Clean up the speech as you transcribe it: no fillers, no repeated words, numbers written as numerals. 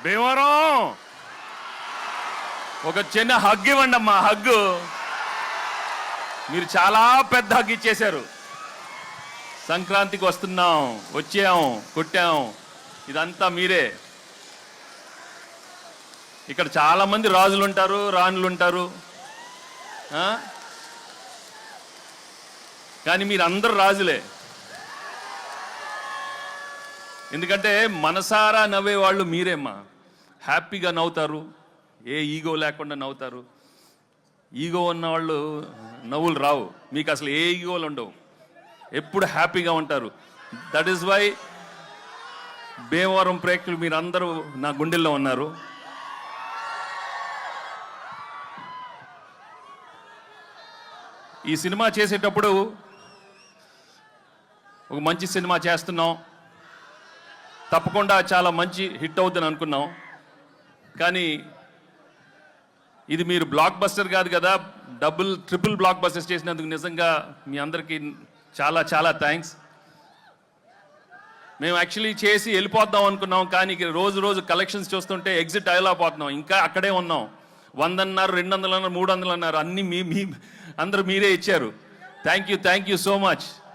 భీమవరం ఒక చిన్న హగ్ ఇవ్వండి అమ్మా, హగ్గు. మీరు చాలా పెద్ద హగ్ ఇచ్చేశారు. సంక్రాంతికి వస్తున్నాం, వచ్చాం, కొట్టాం, ఇదంతా మీరే. ఇక్కడ చాలా మంది రాజులు ఉంటారు, రాణులు ఉంటారు, కానీ మీరు అందరు రాజులే. ఎందుకంటే మనసారా నవ్వే వాళ్ళు మీరేమ్మా. హ్యాపీగా నవ్వుతారు, ఏ ఈగో లేకుండా నవ్వుతారు. ఈగో ఉన్న వాళ్ళు నవ్వులు రావు, మీకు అసలు ఏ ఈగోలు ఉండవు, ఎప్పుడు హ్యాపీగా ఉంటారు. దట్ ఈస్ వై భీమవరం ప్రేక్షకులు మీరందరూ నా గుండెల్లో ఉన్నారు. ఈ సినిమా చేసేటప్పుడు ఒక మంచి సినిమా చేస్తున్నాం, తప్పకుండా చాలా మంచి హిట్ అవుతుందని అనుకున్నాం. కానీ ఇది మీరు బ్లాక్ బస్టర్ కాదు కదా, ట్రిపుల్ బ్లాక్ బస్టర్స్ చేసినందుకు నిజంగా మీ అందరికీ చాలా చాలా థ్యాంక్స్. మేము యాక్చువల్లీ చేసి వెళ్ళిపోద్దాం అనుకున్నాం, కానీ రోజు రోజు కలెక్షన్స్ చూస్తుంటే ఎగ్జిట్ అయ్యలేకపోతున్నాం. ఇంకా అక్కడే ఉన్నాం. 100 అన్నారు, 200 అన్నారు, 300 అన్నారు, అన్నీ అందరూ మీరే ఇచ్చారు. Thank you so much.